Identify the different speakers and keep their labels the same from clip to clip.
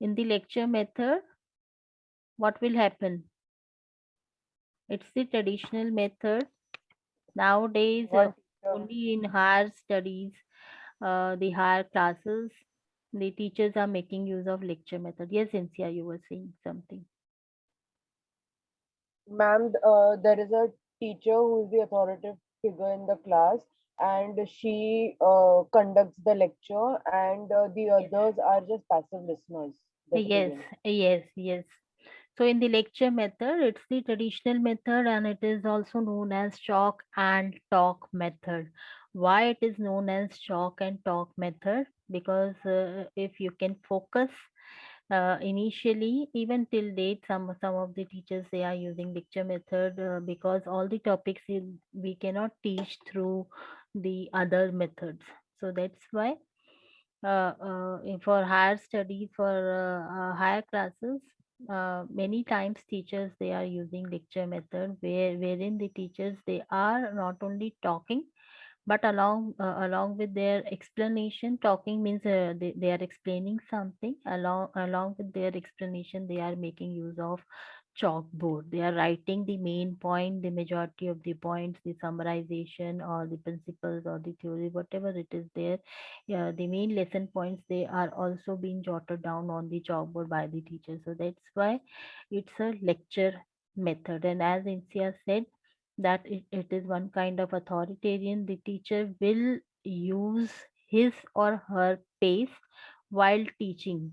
Speaker 1: In the lecture method, what will happen? It's the traditional method. Nowadays,
Speaker 2: What teacher?
Speaker 1: only in higher studies, the higher classes, the teachers are making use of lecture method. Yes, Cynthia, you were saying something.
Speaker 2: Ma'am, there is a teacher who is the authoritative figure in the class, and she conducts the lecture, and the
Speaker 1: Yes.
Speaker 2: others are just passive listeners, the
Speaker 1: Yes,
Speaker 2: students.
Speaker 1: yes, yes. So in the lecture method, it's the traditional method and it is also known as chalk and talk method. Why it is known as chalk and talk method? Because if you can focus initially, even till date, some of the teachers they are using lecture method because all the topics we cannot teach through the other methods. So that's why for higher studies, for higher classes, many times teachers they are using lecture method wherein the teachers they are not only talking but along with their explanation. Talking means they are explaining something. Along with their explanation, they are making use of chalkboard. They are writing the main point, the majority of the points, the summarization or the principles or the theory, whatever it is there. Yeah, the main lesson points they are also being jotted down on the chalkboard by the teacher. So that's why it's a lecture method. And as Insia said, that it is one kind of authoritarian. The teacher will use his or her pace while teaching,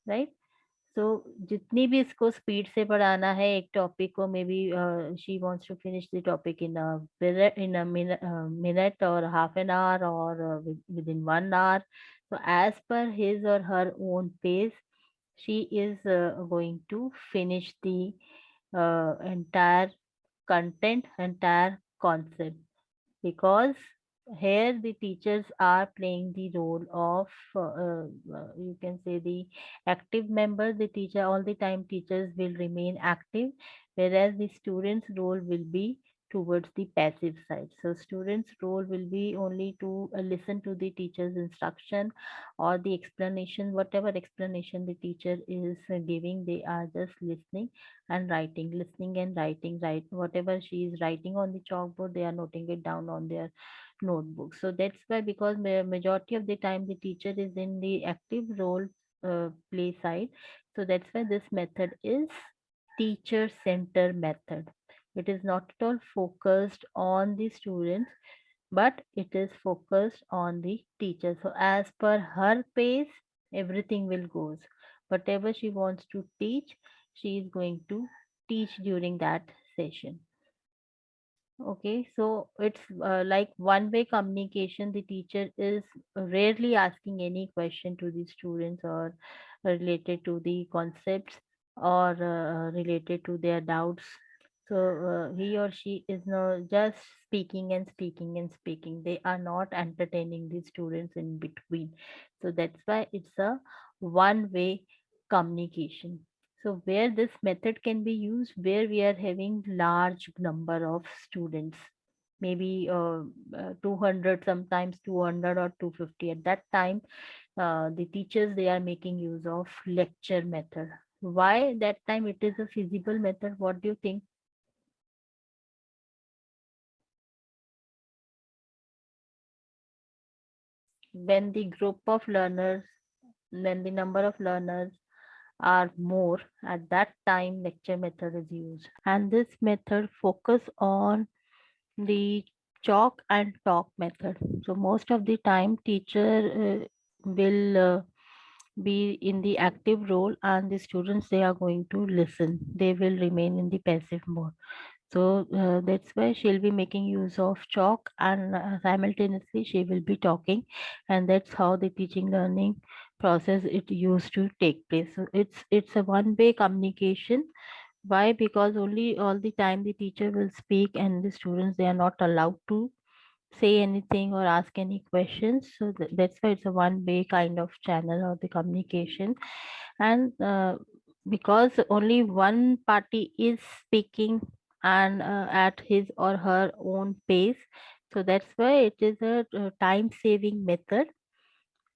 Speaker 1: right? So जितनी भी इसको speed से पढ़ाना है एक topic को, maybe she wants to finish the topic in a minute or half an hour or within 1 hour. So as per his or her own pace, she is going to finish the entire content, entire concept, because here the teachers are playing the role of you can say the active member. The teacher, all the time teachers will remain active, whereas the students role will be towards the passive side. So students role will be only to listen to the teacher's instruction or the explanation, whatever explanation the teacher is giving. They are just listening and writing, listening and writing, right? Whatever she is writing on the chalkboard, they are noting it down on their notebook. So that's why, because majority of the time the teacher is in the active role play side. So that's why this method is teacher center method. It is not at all focused on the students, but it is focused on the teacher. So as per her pace, everything will goes. Whatever she wants to teach, she is going to teach during that session. Okay, so it's like one-way communication. The teacher is rarely asking any question to the students or related to the concepts or related to their doubts. So he or she is not just speaking and speaking and speaking. They are not entertaining the students in between. So that's why it's a one-way communication. So where this method can be used, where we are having large number of students, maybe 200, sometimes 200 or 250. At that time, the teachers they are making use of lecture method. Why that time it is a feasible method? What do you think? When the group of learners, when the number of learners are more, at that time lecture method is used, and this method focus on the chalk and talk method. So most of the time teacher will be in the active role and the students they are going to listen. They will remain in the passive mode. So that's why she'll be making use of chalk and simultaneously she will be talking, and that's how the teaching learning process it used to take place. So it's a one way communication. Why? Because only all the time the teacher will speak and the students they are not allowed to say anything or ask any questions. So that's why it's a one way kind of channel or the communication. And because only one party is speaking and at his or her own pace, so that's why it is a time saving method.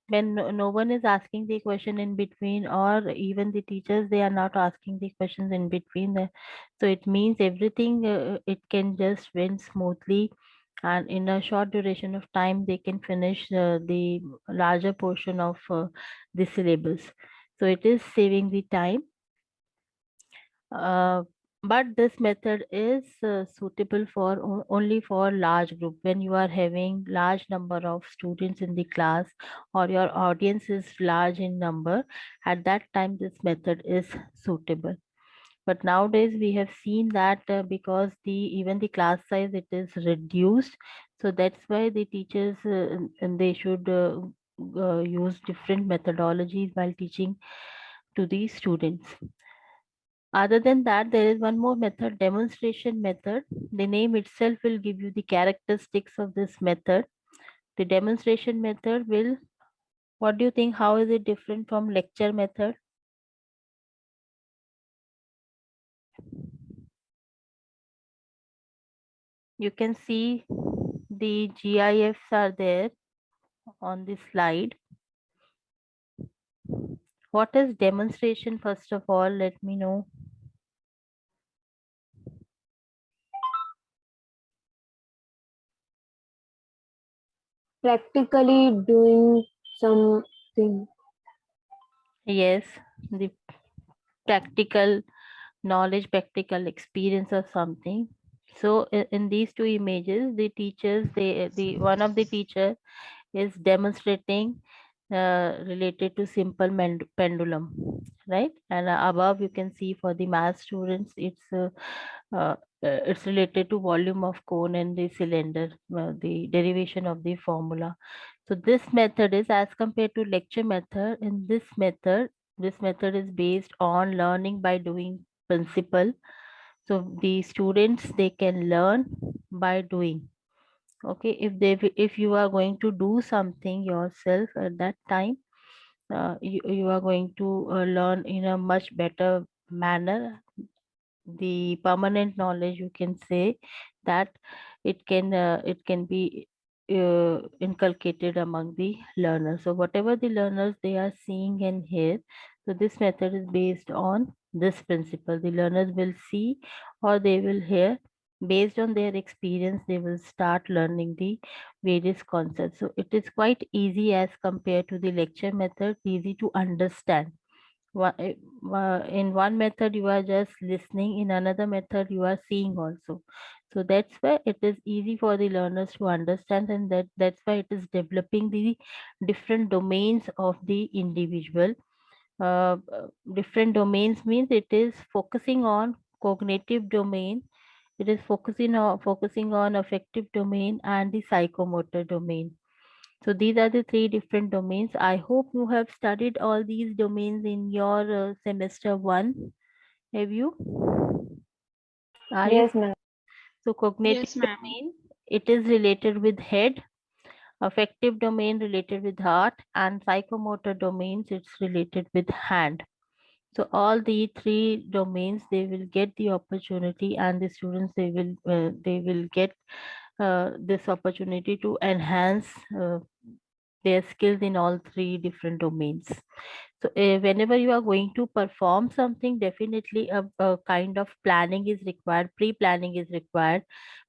Speaker 1: when no one is asking the question in between, or even the teachers, they are not asking the questions in between. So it means everything, it can just went smoothly, and in a short duration of time they can finish the larger portion of the syllabus. So it is saving the time. uh, but this method is suitable for only for large group. When you are having large number of students in the class, or your audience is large in number, at that time this method is suitable. But nowadays we have seen that because the even the class size, it is reduced. So that's why the teachers, and they should use different methodologies while teaching to the students. Other than that, there is one more method, demonstration method. The name itself will give you the characteristics of this method. The demonstration method will, what do you think, how is it different from lecture method? You can see the GIFs are there on the slide. What is demonstration, first of all? Let me know.
Speaker 3: Practically doing something.
Speaker 1: Yes, the practical knowledge, practical experience or something. So in these two images, the teachers, the one of the teacher is demonstrating related to simple pendulum, right? And above you can see for the math students, it's related to volume of cone and the cylinder, the derivation of the formula. So this method is, as compared to lecture method, in this method is based on learning by doing principle. So the students, they can learn by doing. Okay, if you are going to do something yourself at that time, you are going to learn in a much better manner. The permanent knowledge, you can say, that it can be inculcated among the learners. So whatever the learners they are seeing and hear, so this method is based on this principle. The learners will see or they will hear. Based on their experience, they will start learning the various concepts. So it is quite easy as compared to the lecture method, easy to understand. In one method you are just listening, in another method you are seeing also. So that's why it is easy for the learners to understand, and that's why it is developing the different domains of the individual. Different domains means it is focusing on cognitive domain, it is focusing on affective domain and the psychomotor domain. So these are the three different domains. I hope you have studied all these domains in your semester one. Have you? Are you?
Speaker 3: Yes, ma'am.
Speaker 1: So cognitive
Speaker 4: Yes, ma'am.
Speaker 1: domain, it is related with head. Affective domain related with heart, and psychomotor domains, it's related with hand. So all the three domains, they will get the opportunity, and the students, they will get this opportunity to enhance their skills in all three different domains. So whenever you are going to perform something, definitely a kind of planning is required. Pre-planning is required.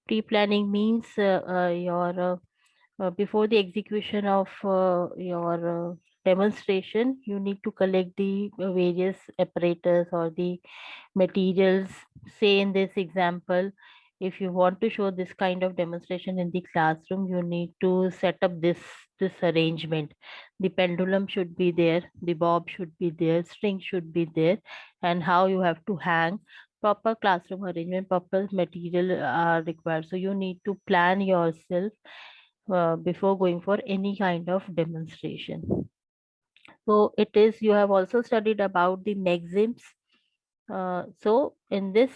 Speaker 1: Pre-planning means your before the execution of your demonstration, you need to collect the various apparatus or the materials. Say in this example, if you want to show this kind of demonstration in the classroom, you need to set up this arrangement. The pendulum should be there, the bob should be there, string should be there, and how you have to hang. Proper classroom arrangement, proper material are required. So you need to plan yourself before going for any kind of demonstration. So it is, you have also studied about the maxims. So in this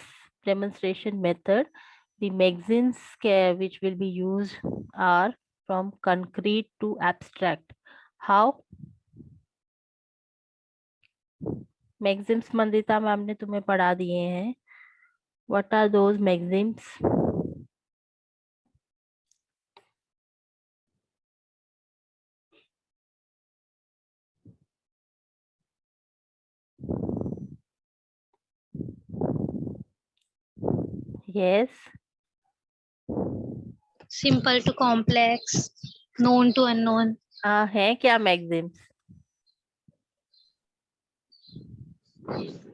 Speaker 1: demonstration method, the maxims which will be used are from concrete to abstract. How? Maxims Mandita ma'am ने तुम्हें पढ़ा दिए हैं. What are those maxims? Yes.
Speaker 4: Simple to complex, known to unknown.
Speaker 1: है क्या maxims?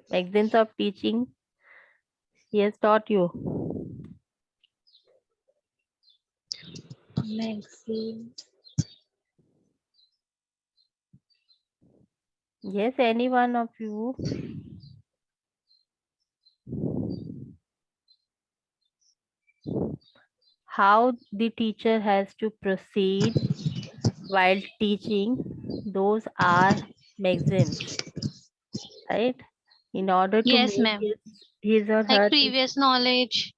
Speaker 1: Maxims of teaching. He has taught you.
Speaker 4: Maxim.
Speaker 1: Yes, any one of you. How the teacher has to proceed while teaching, those are maxims, right? In order to
Speaker 4: Yes,
Speaker 1: make
Speaker 4: ma'am.
Speaker 1: his or
Speaker 4: Like
Speaker 1: her
Speaker 4: previous knowledge.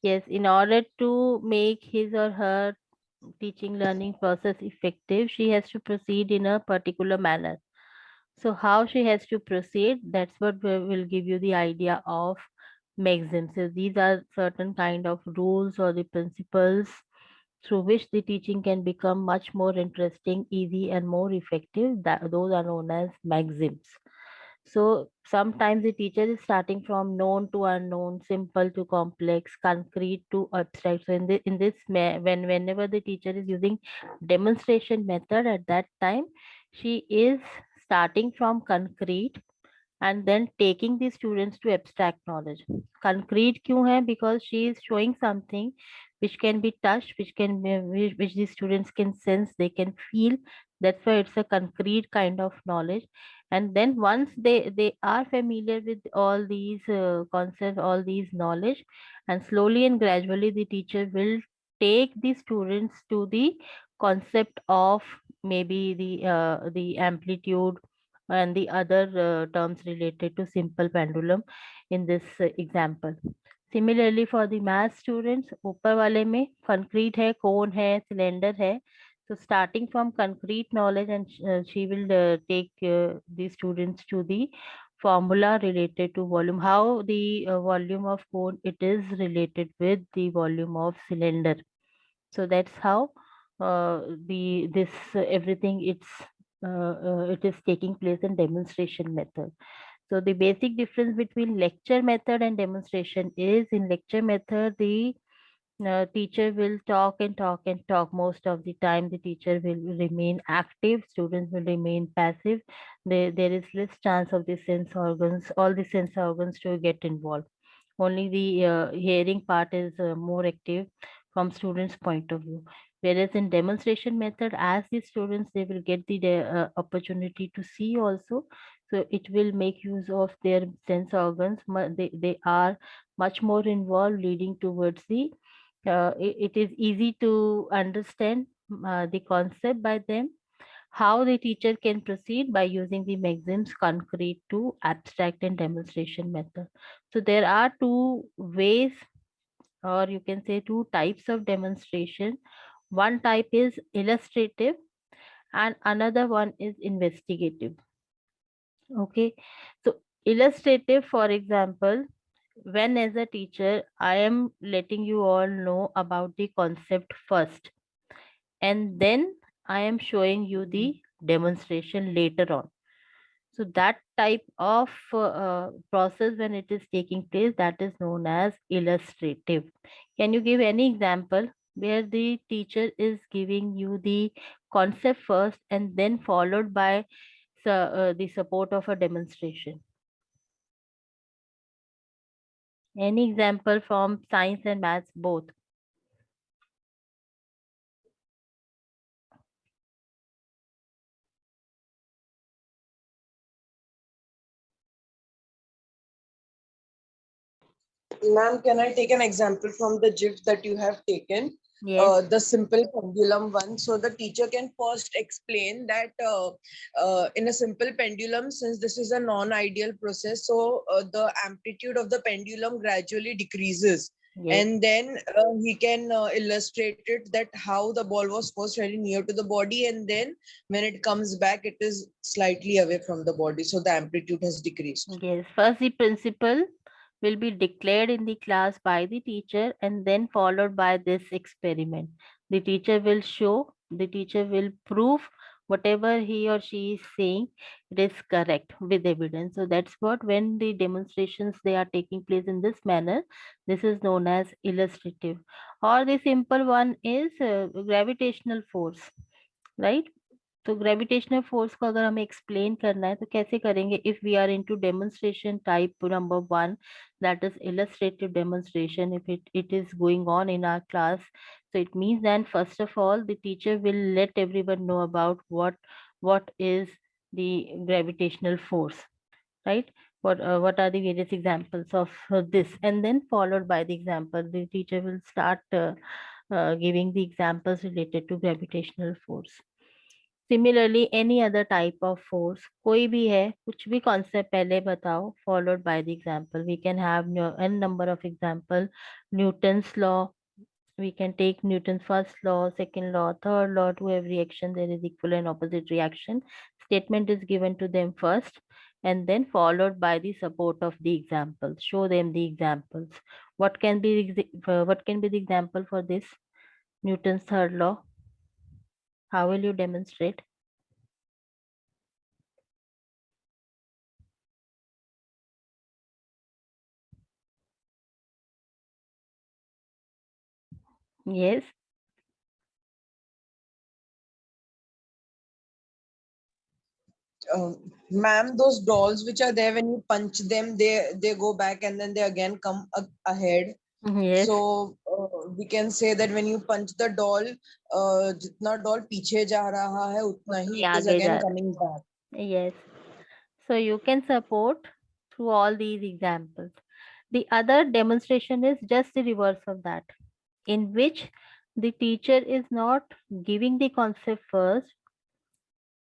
Speaker 1: yes, in order to make his or her teaching learning process effective, she has to proceed in a particular manner. So how she has to proceed, that's what will give you the idea of maxims. So these are certain kind of rules or the principles through which the teaching can become much more interesting, easy, and more effective. That those are known as maxims. So sometimes the teacher is starting from known to unknown, simple to complex, concrete to abstract. So in this whenever the teacher is using demonstration method, at that time she is starting from concrete and then taking the students to abstract knowledge. Concrete क्यों है? Because she is showing something which can be touched, which the students can sense, they can feel. That's why it's a concrete kind of knowledge. And then once they are familiar with all these concepts, all these knowledge, and slowly and gradually the teacher will take the students to the concept of maybe the amplitude and the other terms related to simple pendulum in this example. Similarly for the math students, ऊपर वाले में concrete है, cone है, cylinder है. So starting from concrete knowledge, and she will take the students to the formula related to volume, how the volume of cone it is related with the volume of cylinder. So that's how the this everything it is taking place in demonstration method. So the basic difference between lecture method and demonstration is, in lecture method the teacher will talk and talk and talk. Most of the time the teacher will remain active, students will remain passive. There is less chance of the sense organs, all the sense organs to get involved. Only the hearing part is more active from students point of view. Whereas in demonstration method, as the students, they will get the opportunity to see also. So it will make use of their sense organs. They are much more involved, leading towards the it is easy to understand the concept by them. How the teacher can proceed by using the maxims, concrete to abstract and demonstration method. So there are two ways, or you can say two types of demonstration. One type is illustrative and another one is investigative. Okay, so illustrative, for example, when as a teacher I am letting you all know about the concept first, and then I am showing you the demonstration later on. So that type of process, when it is taking place, that is known as illustrative. Can you give any example where the teacher is giving you the concept first and then followed by the support of a demonstration? Any example from science and maths both?
Speaker 2: Ma'am, can I take an example from the GIF that you have taken?
Speaker 1: Yes.
Speaker 2: The simple pendulum one. So the teacher can first explain that in a simple pendulum, since this is a non-ideal process, so the amplitude of the pendulum gradually decreases.
Speaker 1: Yes.
Speaker 2: And then he can illustrate it that how the ball was first very near to the body, and then when it comes back, it is slightly away from the body. So the amplitude has decreased.
Speaker 1: Yes. First, the principle will be declared in the class by the teacher and then followed by this experiment. The teacher will show, the teacher will prove whatever he or she is saying, it is correct with evidence. So that's what, when the demonstrations they are taking place in this manner, this is known as illustrative. Or the simple one is gravitational force, right? तो gravitational force को अगर हमें explain करना है तो कैसे करेंगे? If we are into demonstration type number 1, that is illustrative demonstration, if it is going on in our class, so it means then first of all the teacher will let everyone know about what is the gravitational force, right? What are the various examples of this, and then followed by the example, the teacher will start giving the examples related to gravitational force. Similarly, any other type of force, कोई भी है, कुछ भी concept पहले बताओ, followed by the example. We can have n number of example. Newton's law, we can take Newton's first law, second law, third law. To every action there is equal and opposite reaction. Statement is given to them first, and then followed by the support of the examples. Show them the examples. What can be the example for this? Newton's third law. How will you demonstrate? Yes.
Speaker 2: Ma'am, those dolls which are there, when you punch them, they go back and then they again come ahead.
Speaker 1: Yes.
Speaker 2: So we can say that when you punch the doll, जितना doll पीछे जा रहा है उतना ही it is
Speaker 1: आगे
Speaker 2: again
Speaker 1: जा रहा
Speaker 2: coming back.
Speaker 1: है. Yes. So you can support through all these examples. The other demonstration is just the reverse of that, in which the teacher is not giving the concept first.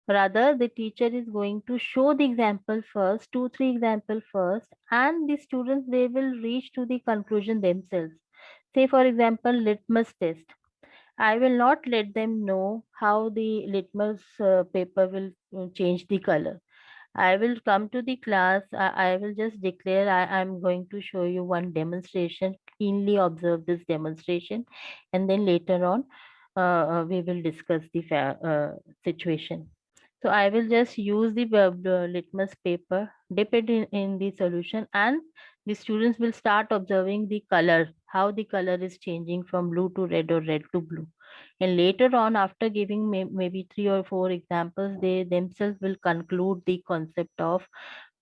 Speaker 1: Rather, the teacher is going to show the example first, 2-3 example first, and the students, they will reach to the conclusion themselves. Say for example, litmus test. I will not let them know how the litmus paper will change the color. I will come to the class. I will just declare I am going to show you one demonstration. Keenly observe this demonstration, and then later on, we will discuss the situation. So I will just use the litmus paper, dip it in the solution, and the students will start observing the color, how the color is changing from blue to red or red to blue. And later on, after giving maybe 3 or 4 examples, they themselves will conclude the concept of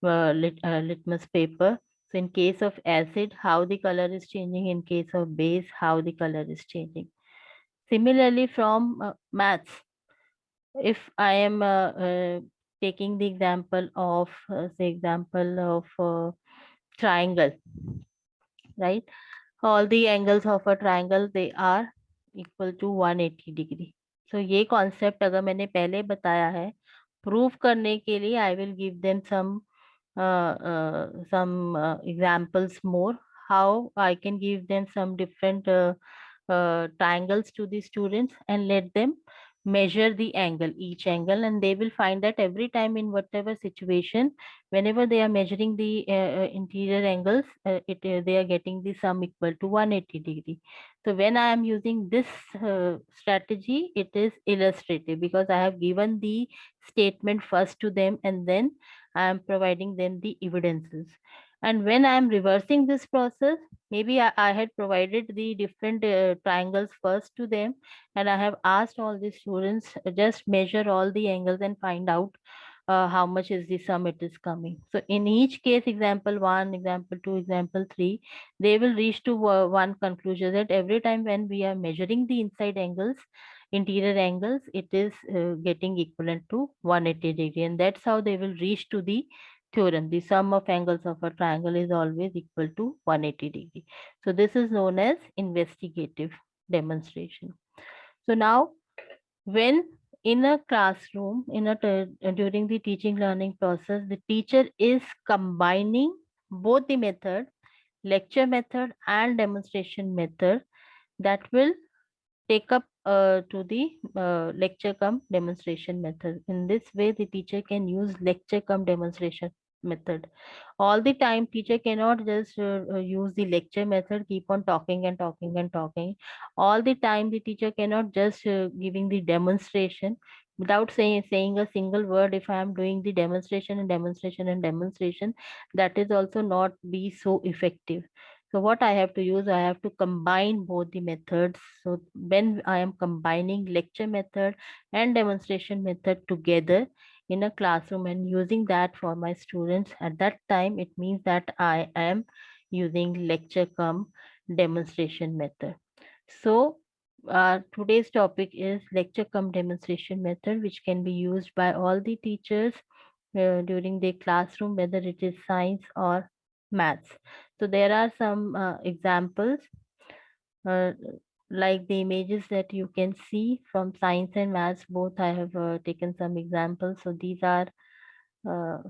Speaker 1: litmus paper. So in case of acid, how the color is changing. In case of base, how the color is changing. Similarly, from maths, if I am taking the example of triangle, right? All the angles of a triangle, they are equal to 180 degree. So ये concept अगर मैंने पहले बताया है, prove करने के लिए I will give them some examples more, how I can give them some different triangles to the students and let them measure the angle, each angle, and they will find that every time in whatever situation, whenever they are measuring the interior angles, they are getting the sum equal to 180 degree. So when I am using this strategy, it is illustrative because I have given the statement first to them and then I am providing them the evidences. And when I am reversing this process, maybe I had provided the different triangles first to them, and I have asked all the students just measure all the angles and find out how much is the sum it is coming. So in each case, example 1, example 2, example 3, they will reach to one conclusion that every time when we are measuring the inside angles, interior angles, it is getting equivalent to 180 degree, and that's how they will reach to the theorem. The sum of angles of a triangle is always equal to 180 degree. So this is known as investigative demonstration. So now, when in a classroom, during the teaching learning process, the teacher is combining both the method, lecture method and demonstration method, that will take up to the lecture come demonstration method. In this way, the teacher can use lecture come demonstration method. All the time, teacher cannot just use the lecture method, keep on talking and talking and talking. All the time, the teacher cannot just giving the demonstration. without saying a single word. If I am doing the demonstration and demonstration and demonstration, that is also not be so effective. So what I have to use, I have to combine both the methods. So when I am combining lecture method and demonstration method together in a classroom and using that for my students, at that time it means that I am using lecture come demonstration method. So today's topic is lecture cum demonstration method, which can be used by all the teachers during the classroom, whether it is science or maths. So there are some examples, uh, like the images that you can see from science and maths. Both I have taken some examples. So these are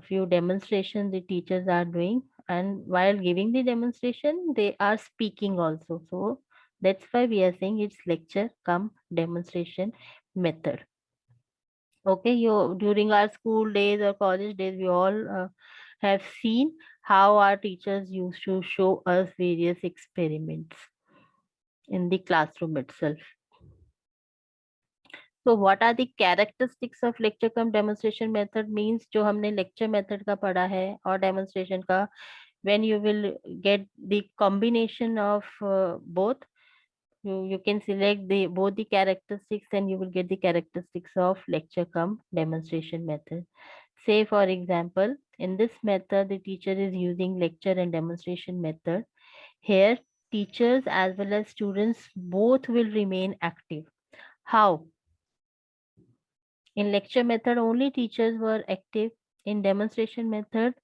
Speaker 1: few demonstrations the teachers are doing, and while giving the demonstration they are speaking also. So that's why we are saying it's lecture come demonstration method. Okay, you during our school days or college days, we all have seen how our teachers used to show us various experiments in the classroom itself. So what are the characteristics of lecture cum demonstration method? Means जो हमने lecture method का पढ़ा है और demonstration का, when you will get the combination of both, you can select the both the characteristics and you will get the characteristics of lecture cum demonstration method. Say for example, in this method the teacher is using lecture and demonstration method. Here teachers as well as students both will remain active. How? In lecture method only teachers were active. In demonstration method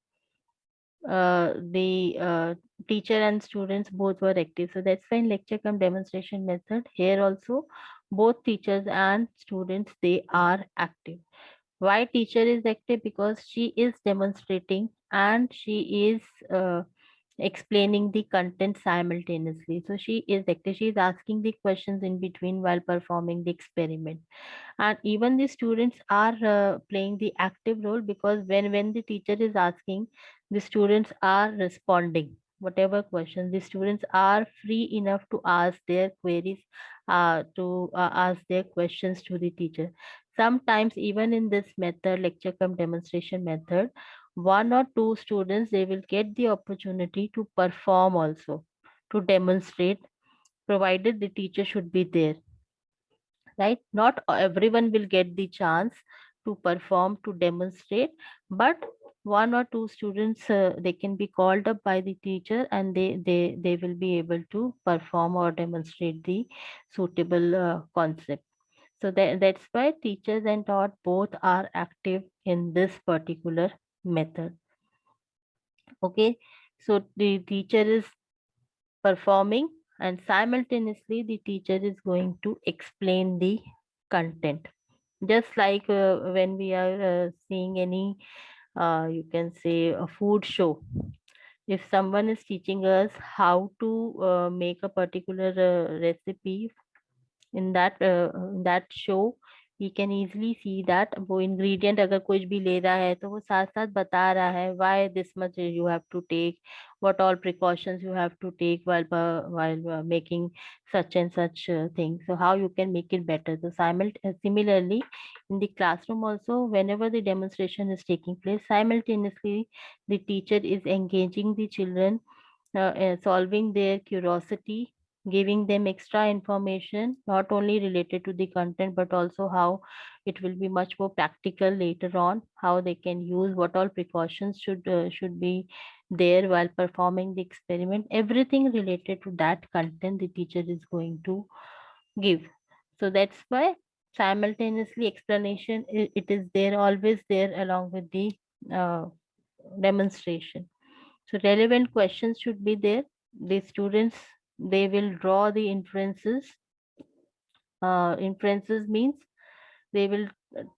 Speaker 1: the teacher and students both were active. So that's why in lecture come demonstration method, here also both teachers and students, they are active. Why teacher is active? Because she is demonstrating and she is explaining the content simultaneously. So she is active, she is asking the questions in between while performing the experiment. And even the students are playing the active role, because when the teacher is asking, the students are responding whatever questions. The students are free enough to ask their queries, to ask their questions to the teacher. Sometimes even in this method, lecture cum demonstration method, one or two students, they will get the opportunity to perform also, to demonstrate, provided the teacher should be there, right? Not everyone will get the chance to perform, to demonstrate, but one or two students, they can be called up by the teacher and they will be able to perform or demonstrate the suitable concept. So that's why teachers and taught both are active in this particular method. Okay, so the teacher is performing and simultaneously the teacher is going to explain the content. Just like when we are seeing any, you can say, a food show. If someone is teaching us how to make a particular recipe, in that show, we can easily see that वो ingredient अगर कुछ भी ले रहा है तो वो साथ साथ बता रहा है why this much you have to take, what all precautions you have to take while making such and such thing, so how you can make it better. So similarly in the classroom also, whenever the demonstration is taking place, simultaneously the teacher is engaging the children, solving their curiosity, giving them extra information, not only related to the content, but also how it will be much more practical later on, how they can use, what all precautions should be there while performing the experiment. Everything related to that content the teacher is going to give. So that's why simultaneously explanation, it is there, always there along with the uh, demonstration. So relevant questions should be there. The students, they will draw the inferences. Inferences means they will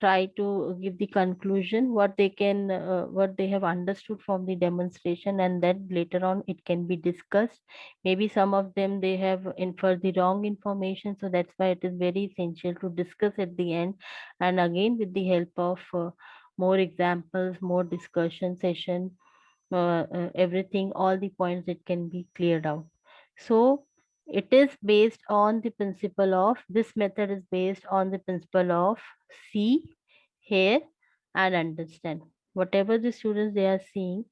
Speaker 1: try to give the conclusion, what they can, what they have understood from the demonstration, and then later on it can be discussed. Maybe some of them, they have inferred the wrong information, so that's why it is very essential to discuss at the end, and again with the help of more examples, more discussion session, everything, all the points that can be cleared out. So It is based on the principle of, this method is based on the principle of see, hear and understand. Whatever the students they are seeing,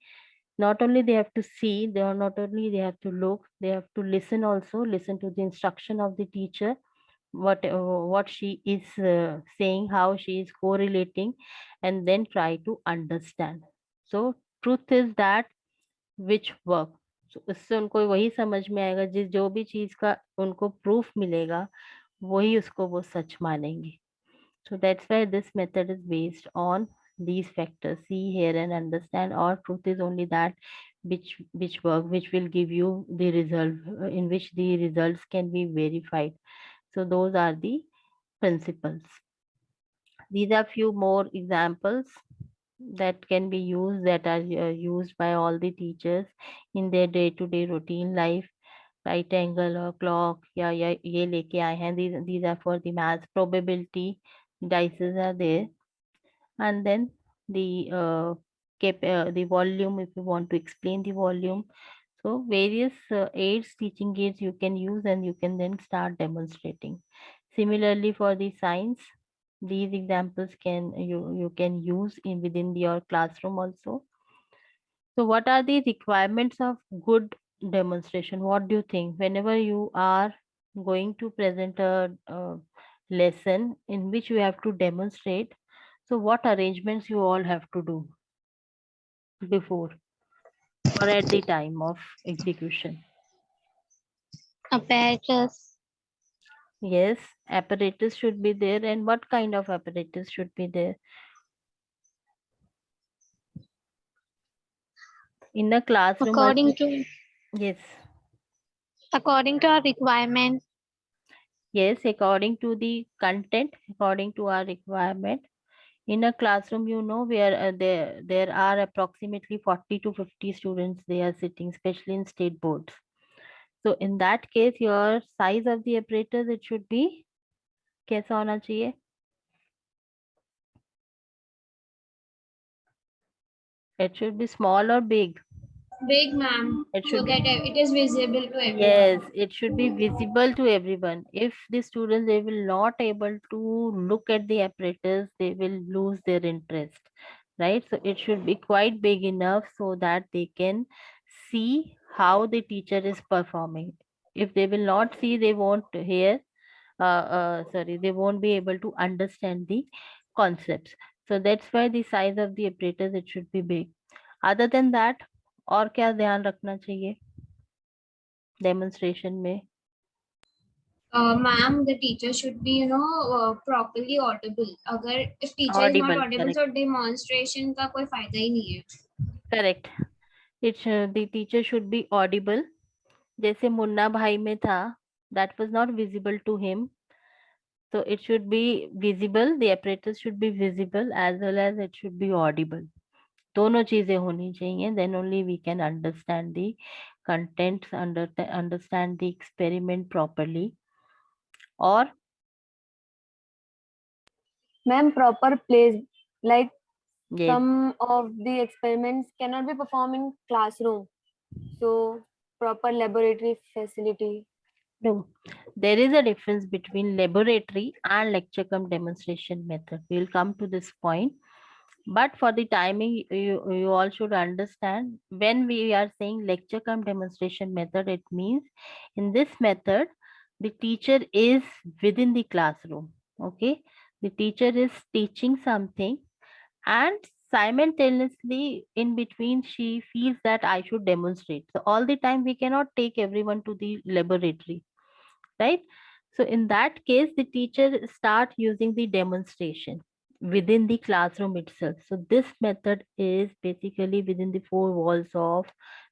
Speaker 1: not only they have to see, they are not only they have to look, they have to listen also, listen to the instruction of the teacher, what she is saying, how she is correlating, and then try to understand. So truth is that which work. So इससे उनको वही समझ में आएगा, जिस जो भी चीज का उनको प्रूफ मिलेगा वही उसको वो सच मानेंगे. So that's why this method is based on these factors: see, hear and understand. Or truth is only that which work, which will give you the result, in which the results can be verified. So those are the principles. These are few more examples that can be used, that are used by all the teachers in their day-to-day routine life. Right angle or clock, या ये लेके आए हैं. These are for the maths. Probability dices are there, and then the volume, if you want to explain the volume. So various aids, teaching aids you can use, and you can then start demonstrating. Similarly for the science, these examples you can use in within your classroom also. So what are the requirements of good demonstration? What do you think whenever you are going to present a lesson in which you have to demonstrate? So what arrangements you all have to do before or at the time of execution?
Speaker 4: Apparatus.
Speaker 1: Yes, apparatus should be there. And what kind of apparatus should be there? In the classroom. Yes.
Speaker 4: According to our requirement.
Speaker 1: Yes, according to the content, according to our requirement. In a classroom, you know, where there are approximately 40 to 50 students, they are sitting, especially in state boards. So in that case, your size of the apparatus, it should be कैसा होना चाहिए? It should be small or big?
Speaker 5: Big, ma'am,
Speaker 1: It
Speaker 5: so
Speaker 1: should
Speaker 5: that it is visible to everyone.
Speaker 1: Yes, it should be visible to everyone. If the students, they will not able to look at the apparatus, they will lose their interest, right? So it should be quite big enough so that they can see how the teacher is performing. If they will not see, they won't hear, they won't be able to understand the concepts. So that's why the size of the apparatus, it should be big. Other than that, और क्या ध्यान रखना चाहिए demonstration में?
Speaker 5: Ma'am, the teacher should be, properly audible. Agar if teacher is
Speaker 1: Audible,
Speaker 5: not audible,
Speaker 1: correct.
Speaker 5: so demonstration का कोई फायदा ही नहीं है.
Speaker 1: Correct. The teacher should be audible. जैसे मुन्ना भाई में था, that was not visible to him. So it should be visible, the apparatus should be visible as well as it should be audible. दोनों चीजें होनी चाहिए, then only we can understand the contents, understand the experiment properly. Or
Speaker 3: Ma'am, proper place, like
Speaker 1: yes,
Speaker 3: some of the experiments cannot be performed in classroom. So proper laboratory facility.
Speaker 1: no, there is a difference between laboratory and lecture cum demonstration method. We'll come to this point. But for the timing, you all should understand, when we are saying lecture cum demonstration method, it means in this method, the teacher is within the classroom. Okay. The teacher is teaching something, and simultaneously in between she feels that I should demonstrate. So all the time we cannot take everyone to the laboratory, right? So in that case, the teacher start using the demonstration within the classroom itself. So this method is basically within the four walls of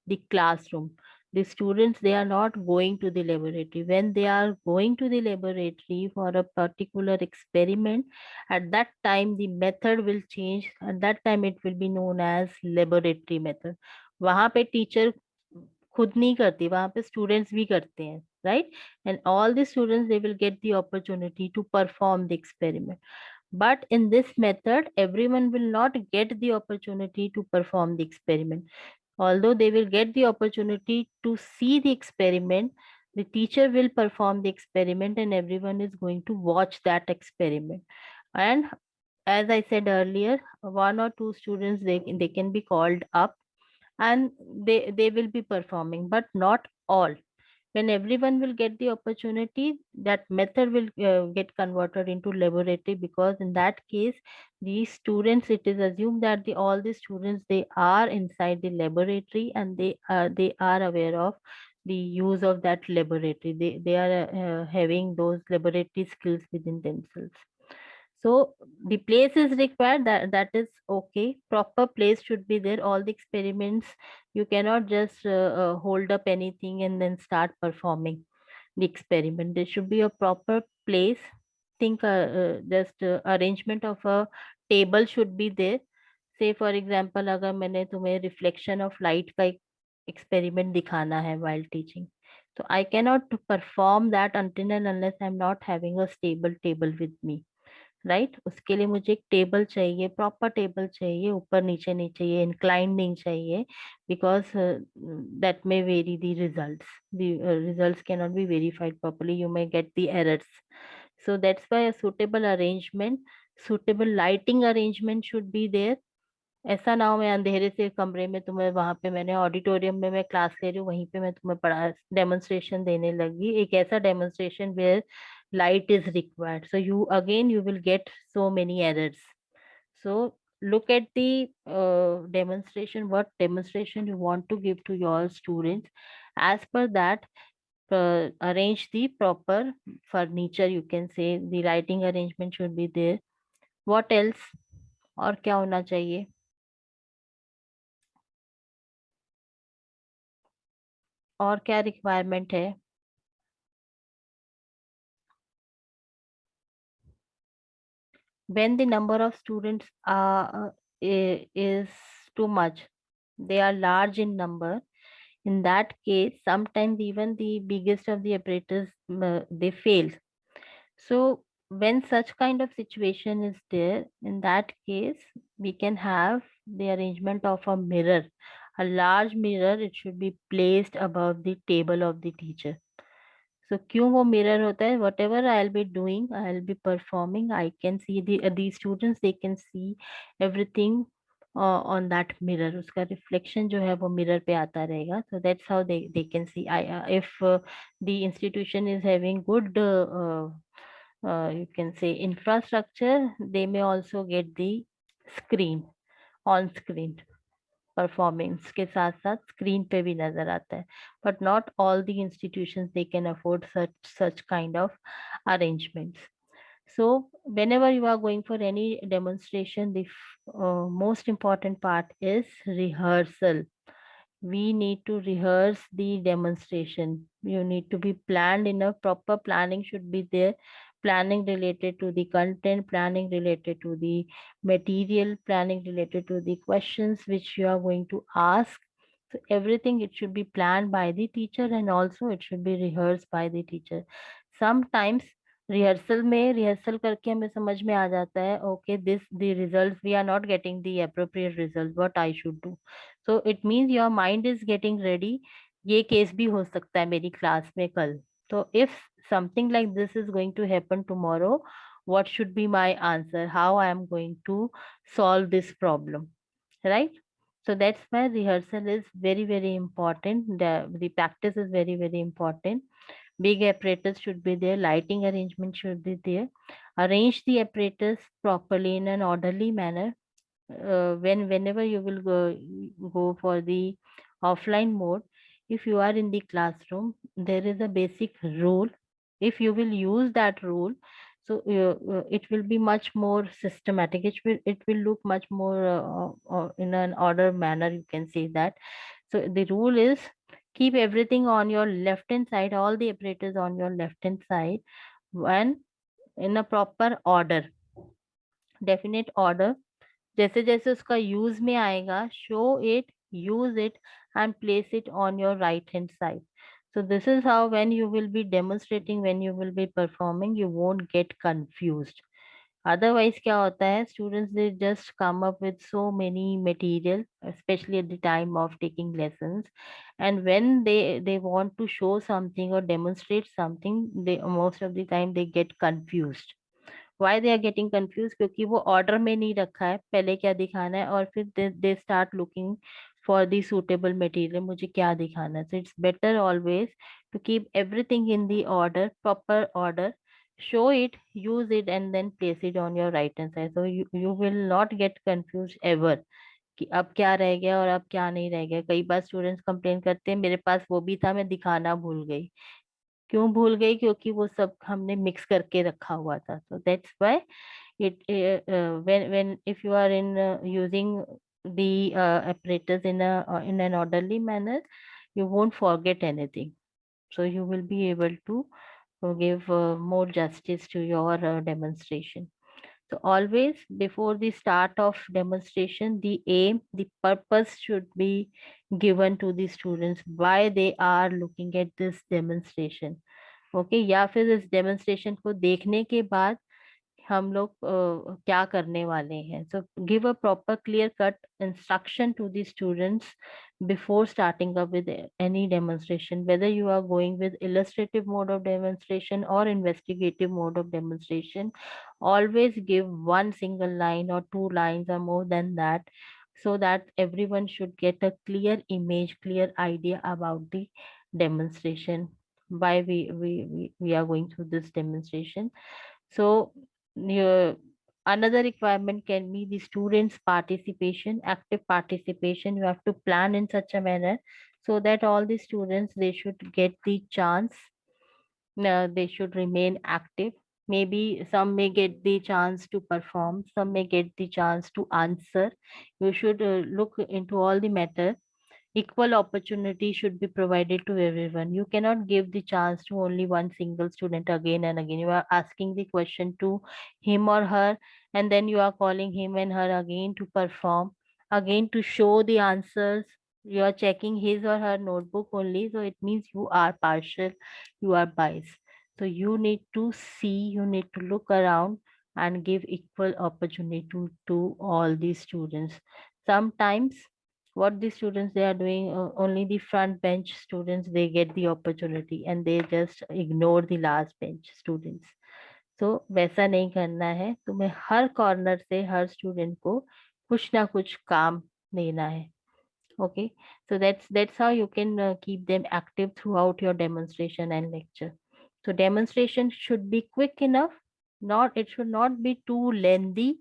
Speaker 1: the classroom. The students, they are not going to the laboratory. When they are going to the laboratory for a particular experiment, at that time the method will change. At that time it will be known as laboratory method. वहां पे teacher खुद नहीं करती, वहां पे students भी करते हैं, right? And all the students, they will get the opportunity to perform the experiment. But in this method, everyone will not get the opportunity to perform the experiment. Although they will get the opportunity to see the experiment, The teacher will perform the experiment and everyone is going to watch that experiment. And as I said earlier, one or two students, they can be called up and they will be performing, but not all. When everyone will get the opportunity, that method will get converted into laboratory, because in that case these students, it is assumed that all the students, they are inside the laboratory and they are aware of the use of that laboratory. They are having those laboratory skills within themselves. So the place is required, that is okay. Proper place should be there. All the experiments, you cannot just hold up anything and then start performing the experiment. There should be a proper place. Think just arrangement of a table should be there. Say for example, अगर मैंने तुम्हें reflection of light का experiment दिखाना है while teaching, so I cannot perform that until and unless I'm not having a stable table with me. Right उसके लिए मुझे एक टेबल चाहिए, प्रॉपर टेबल चाहिए, ऊपर नीचे नहीं चाहिए, इंक्लाइन नहीं चाहिए, because that may vary the results. The results can not be verified properly, you may get the errors. So that's why a suitable arrangement, suitable lighting arrangement should be there. ऐसा ना हो मैं अंधेरे से कमरे में तुम्हें, वहां पे मैंने ऑडिटोरियम में मैं क्लास ले रही हूँ, वहीं पे मैं तुम्हें पढ़ा डेमोन्स्ट्रेशन देने लगी, एक ऐसा demonstration where light is required, so you will get so many errors. So look at the demonstration, what demonstration you want to give to your students. As per that, arrange the proper furniture, you can say the lighting arrangement should be there. What else? और क्या होना चाहिए? और क्या requirement है? When the number of students is too much, they are large in number, in that case sometimes even the biggest of the operators they fail. So when such kind of situation is there, in that case we can have the arrangement of a mirror, a large mirror. It should be placed above the table of the teacher. So क्यों वो mirror होता है? Whatever I'll be doing, I'll be performing, I can see the students, they can see everything on that mirror. उसका reflection जो है वो mirror पे आता रहेगा. So that's how they can see. If the institution is having good you can say infrastructure, they may also get the screen, on screen performance के साथ साथ स्क्रीन पे भी नजर आता है. But not all the institutions they can afford such kind of arrangements. So whenever you are going for any demonstration, the most important part is rehearsal. We need to rehearse the demonstration. You need to be planned enough. Proper planning should be there. Planning related to the content, planning related to the material, planning related to the questions which you are going to ask. So everything, it should be planned by the teacher and also it should be rehearsed by the teacher. Sometimes rehearsal करके हमें समझ में आ जाता है, okay this the result, we are not getting the appropriate result, what I should do. So it means your mind is getting ready. ये case भी हो सकता है मेरी क्लास में कल. तो if something like this is going to happen tomorrow, what should be my answer, how I am going to solve this problem, right? So that's why rehearsal is very, very important. The practice is very, very important. Big apparatus should be there, lighting arrangement should be there. Arrange the apparatus properly in an orderly manner. Whenever you will go for the offline mode, if you are in the classroom, there is a basic rule. If you will use that rule, so it will be much more systematic. It will look much more in an order manner, you can say that. So the rule is, keep everything on your left hand side, all the apparatus on your left hand side, and in a proper order, definite order. जैसे जैसे उसका use में आएगा, show it, use it, and place it on your right hand side. So this is how, when you will be demonstrating, when you will be performing, you won't get confused. Otherwise क्या होता है, students they just come up with so many material, especially at the time of taking lessons, and when they want to show something or demonstrate something, they most of the time they get confused. Why they are getting confused? क्योंकि वो order में नहीं रखा है पहले क्या दिखाना है, और फिर they start looking for the suitable material, मुझे क्या दिखाना है. So it's better always to keep everything in the order, proper order, show it, use it, and then place it on your right hand side. So you will not get confused ever कि अब क्या रह गया और अब क्या नहीं रह गया. कई बार स्टूडेंट्स कंप्लेन करते हैं मेरे पास वो भी था, मैं दिखाना भूल गई. क्यों भूल गई? क्योंकि वो सब हमने मिक्स करके रखा हुआ था. So that's why it when if you are in using the apparatus in an orderly manner, you won't forget anything. So you will be able to give more justice to your demonstration. So always before the start of demonstration, the aim, the purpose should be given to the students why they are looking at this demonstration. Okay, या फिर इस demonstration को देखने के बाद हम लोग क्या करने वाले हैं. So give a proper clear cut instruction to the students before starting up with any demonstration, whether you are going with illustrative mode of demonstration or investigative mode of demonstration. Always give one single line or two lines or more than that, so that everyone should get a clear image, clear idea about the demonstration, why we are going through this demonstration. So another requirement can be the students participation, active participation. You have to plan in such a manner so that all the students, they should get the chance, they should remain active. Maybe some may get the chance to perform, some may get the chance to answer. You should look into all the matter. Equal opportunity should be provided to everyone. You cannot give the chance to only one single student again and again. You are asking the question to him or her, and then you are calling him and her again to perform, again to show the answers. You are checking his or her notebook only. So it means you are partial, you are biased. So you need to see, you need to look around and give equal opportunity to all these students. Sometimes what the students they are doing, only the front bench students they get the opportunity and they just ignore the last bench students. So वैसा नहीं करना है. तुम्हें हर corner से हर student को कुछ ना कुछ काम देना है. Okay, so that's how you can keep them active throughout your demonstration and lecture. So demonstration should be quick enough, not it should not be too lengthy.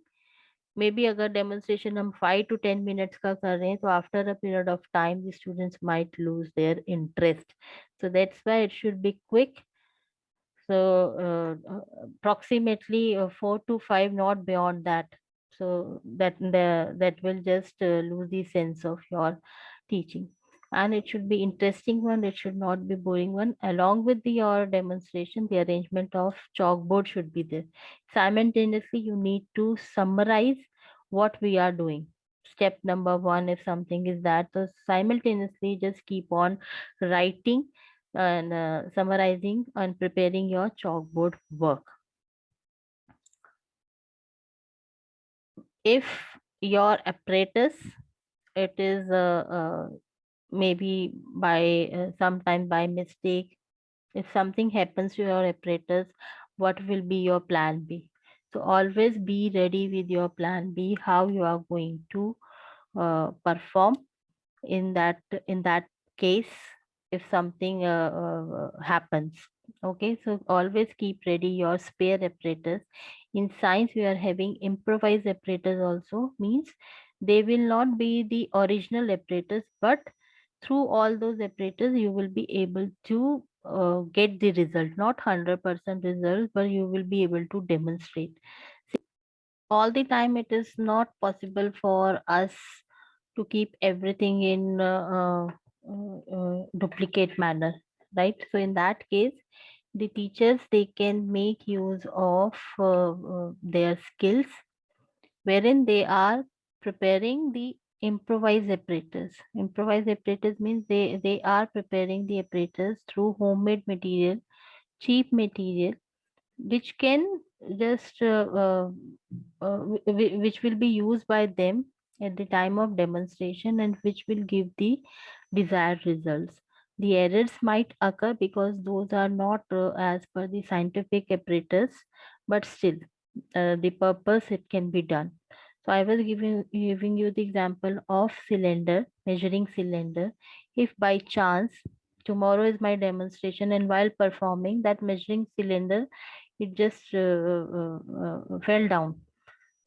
Speaker 1: May be अगर demonstration हम 5 to 10 minutes का कर रहे हैं तो after a period of time the students might lose their interest. So that's why it should be quick. So approximately 4 to 5, not beyond that. So that will just lose the sense of your teaching. And it should be interesting one, it should not be boring one. Along with your demonstration, the arrangement of chalkboard should be there. Simultaneously you need to summarize what we are doing. Step number 1, if something is that, so simultaneously just keep on writing and summarizing and preparing your chalkboard work. If your apparatus, it is maybe by sometime by mistake, if something happens to your apparatus, what will be your plan B? So always be ready with your plan B, how you are going to perform in that case if something happens. Okay, so always keep ready your spare apparatus. In science we are having improvised apparatus also, means they will not be the original apparatus, but through all those apparatus you will be able to get the result, not 100% result, but you will be able to demonstrate. All the time it is not possible for us to keep everything in duplicate manner, right? So in that case the teachers, they can make use of their skills, wherein they are preparing the improvised apparatus. Improvised apparatus means they are preparing the apparatus through homemade material, cheap material, which can just which will be used by them at the time of demonstration and which will give the desired results. The errors might occur because those are not as per the scientific apparatus, but still the purpose it can be done. So I was giving you the example of cylinder, measuring cylinder. If by chance tomorrow is my demonstration and while performing that measuring cylinder, it just fell down,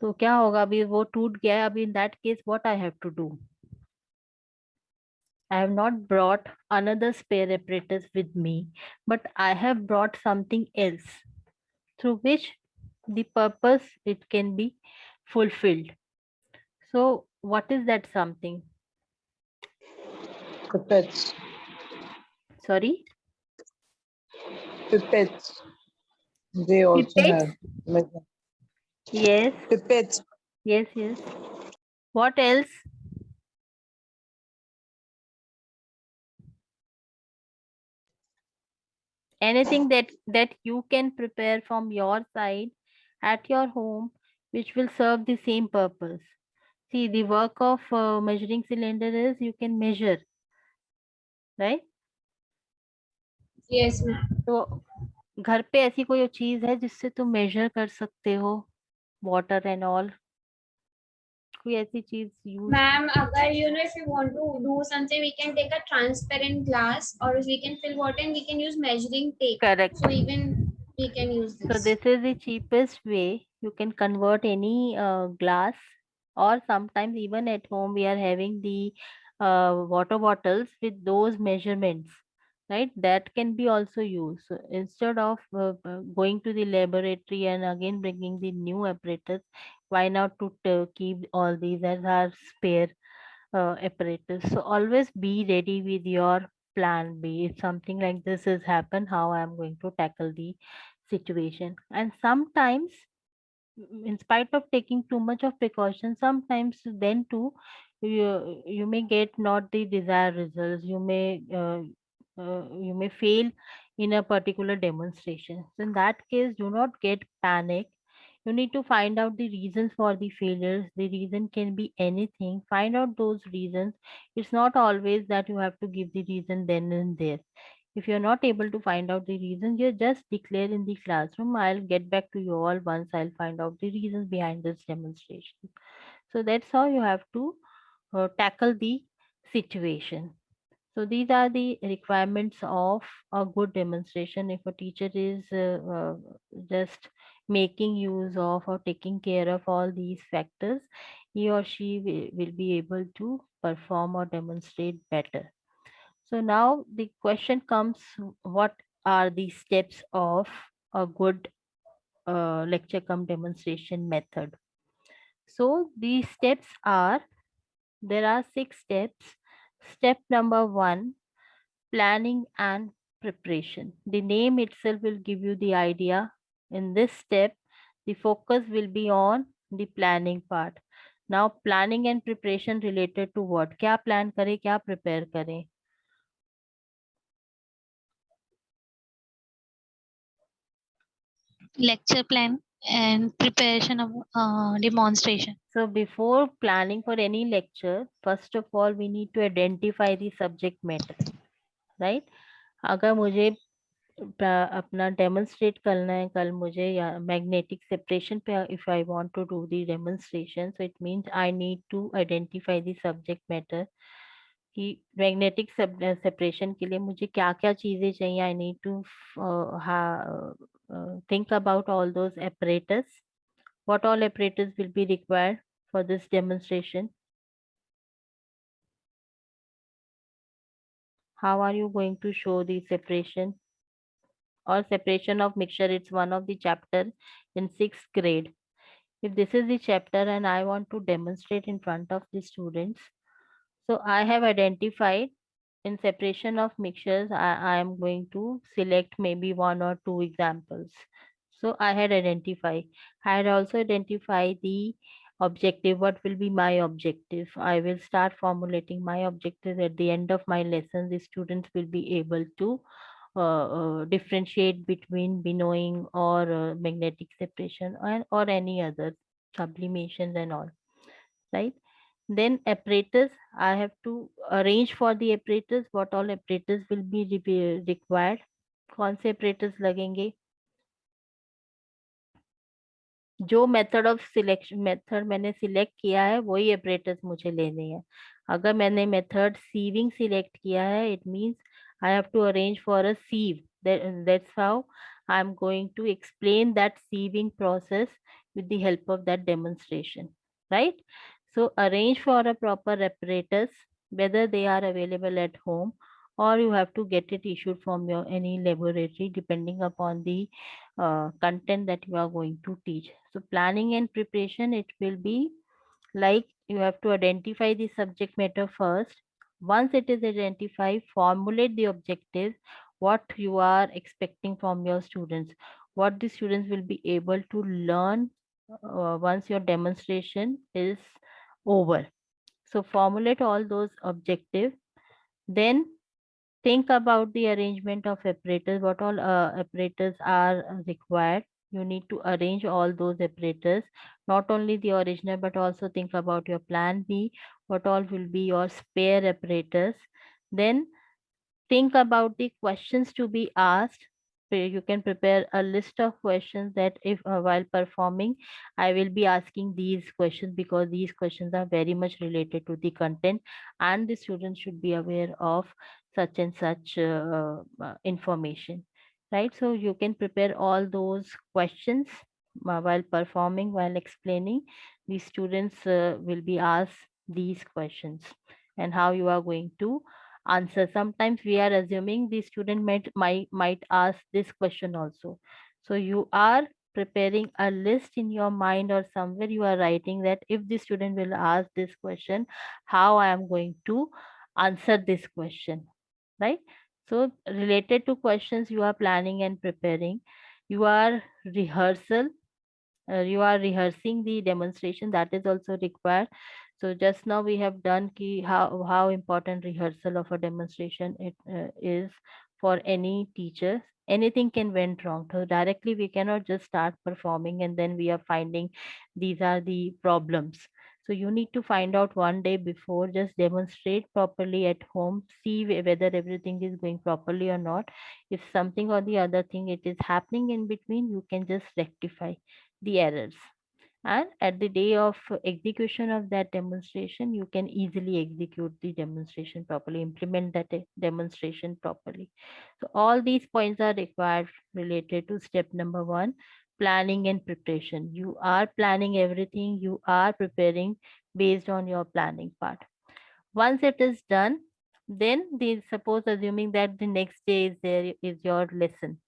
Speaker 1: तो क्या होगा, अभी वो टूट गया है, अभी in that case what I have to do? I have not brought another spare apparatus with me, but I have brought something else through which the purpose it can be fulfilled. So what is that something?
Speaker 2: Pipettes.
Speaker 1: Sorry?
Speaker 2: Pipettes. They also
Speaker 1: Pipettes?
Speaker 2: have measure.
Speaker 1: Yes,
Speaker 2: Pipettes.
Speaker 1: yes. What else? Anything that you can prepare from your side at your home which will serve the same purpose. See, the work of measuring cylinder is you can measure, right?
Speaker 5: Yes, ma'am.
Speaker 1: तो घर पे ऐसी कोई चीज है जिससे तुम major कर सकते हो वाटर एंड ऑल? कोई ऐसी चीज use?
Speaker 5: Ma'am, agar if you want to do something, we can take a transparent glass, or we can fill water and we can use measuring tape.
Speaker 1: Correct.
Speaker 5: So even we can use this.
Speaker 1: So this is the cheapest way. You can convert any glass, or sometimes even at home we are having the water bottles with those measurements, right? That can be also used. So instead of going to the laboratory and again bringing the new apparatus, why not to keep all these as our spare apparatus? So always be ready with your plan B. If something like this has happened, how I am going to tackle the situation. And sometimes, in spite of taking too much of precaution, sometimes then too you may get not the desired results. You may fail in a particular demonstration. So in that case, do not get panic. You need to find out the reasons for the failures. The reason can be anything. Find out those reasons. It's not always that you have to give the reason then and there. If you're not able to find out the reasons, you just declare in the classroom, I'll get back to you all once I'll find out the reasons behind this demonstration. So that's how you have to tackle the situation. So these are the requirements of a good demonstration. If a teacher is just making use of or taking care of all these factors, he or she will be able to perform or demonstrate better. So now the question comes, what are the steps of a good lecture cum demonstration method? So these steps are, there are 6 steps. Step number 1, planning and preparation. The name itself will give you the idea. In this step, the focus will be on the planning part. Now planning and preparation related to what? क्या plan करें, क्या prepare करें?
Speaker 4: lecture plan and preparation of demonstration.
Speaker 1: So before planning for any lecture, first of all, we need to identify the subject matter, right? अगर मुझे अपना demonstrate करना है कल मुझे या मैग्नेटिक सेपरेशन पे, if I want to do the demonstration, so it means I need to identify the subject matter कि मैग्नेटिक सेपरेशन के लिए मुझे क्या क्या चीजें चाहिए. I need to think about all those apparatus. What all apparatus will be required for this demonstration? How are you going to show the separation or separation of mixture? It's one of the chapter in 6th grade. If this is the chapter and I want to demonstrate in front of the students, so I have identified in separation of mixtures, I am going to select maybe 1 or 2 examples. So I had identified. I had also identified the objective. What will be my objective? I will start formulating my objective at the end of my lesson. The students will be able to differentiate between winnowing or magnetic separation or any other sublimations and all, right? Then apparatus, I have to arrange for the apparatus, what all apparatus will be required, कौन से apparatus लगेंगे, जो method of selection method मैंने select किया है वही apparatus मुझे लेने हैं. अगर मैंने मेथड sieving सिलेक्ट किया है, it means I have to arrange for a sieve. That's how I'm going to explain that sieving process with the help of that demonstration, right? So arrange for a proper apparatus, whether they are available at home or you have to get it issued from your any laboratory depending upon the content that you are going to teach. So planning and preparation, it will be like you have to identify the subject matter first. Once it is identified, formulate the objectives, what you are expecting from your students, what the students will be able to learn once your demonstration is over. So formulate all those objectives. Then think about the arrangement of apparatus, what all apparatus are required. You need to arrange all those apparatus, not only the original, but also think about your plan B, what all will be your spare apparatus. Then think about the questions to be asked. You can prepare a list of questions that if while performing, I will be asking these questions because these questions are very much related to the content and the students should be aware of such and such information, right? So you can prepare all those questions while performing, while explaining. The students will be asked these questions and how you are going to answer. Sometimes we are assuming the student might ask this question also. So you are preparing a list in your mind or somewhere you are writing that if the student will ask this question, how I am going to answer this question, right? So related to questions you are planning and preparing, you are you are rehearsing the demonstration, that is also required. So just now we have done ki how important rehearsal of a demonstration it is for any teacher. Anything can went wrong. So directly we cannot just start performing and then we are finding these are the problems. So you need to find out one day before, just demonstrate properly at home, see whether everything is going properly or not. If something or the other thing it is happening in between, you can just rectify the errors, and at the day of execution of that demonstration you can easily execute the demonstration properly, implement that demonstration properly. So all these points are required related to step number 1, planning and preparation. You are planning everything, you are preparing based on your planning part. Once it is done, then suppose assuming that the next day is your lesson.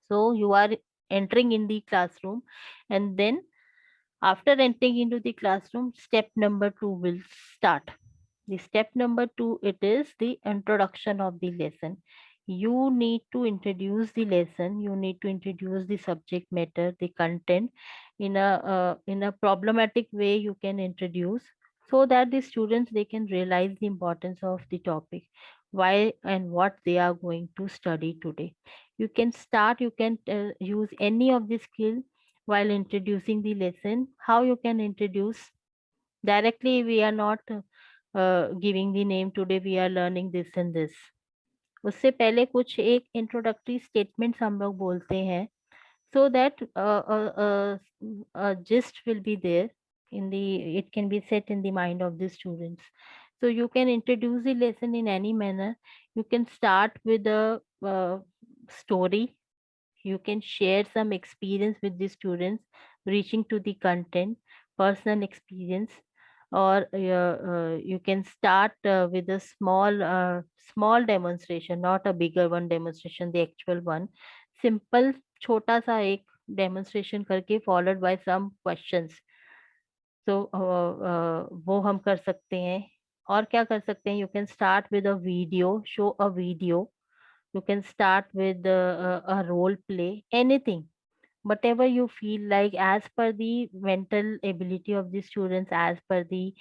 Speaker 1: So you are entering in the classroom, and then after entering into the classroom, step number 2 will start. The step number 2, it is the introduction of the lesson. You need to introduce the lesson. You need to introduce the subject matter, the content in a problematic way. You can introduce so that the students they can realize the importance of the topic, why and what they are going to study today. You can start. You can use any of the skill while introducing the lesson. How you can introduce directly? We are not giving the name, today we are learning this and this. उससे पहले कुछ एक introductory statements हम लोग बोलते हैं, so that a gist will be there in the, it can be set in the mind of the students. So you can introduce the lesson in any manner. You can start with a story. You can share some experience with the students, reaching to the content, personal experience, or you can start with a small demonstration, not a bigger one demonstration, the actual one. Simple छोटा सा एक demonstration करके followed by some questions. So वो हम कर सकते हैं. और क्या कर सकते हैं? You can start with a video, show a video. You can start with a role play, anything. whatever you feel like, as per the mental ability of the students, as per the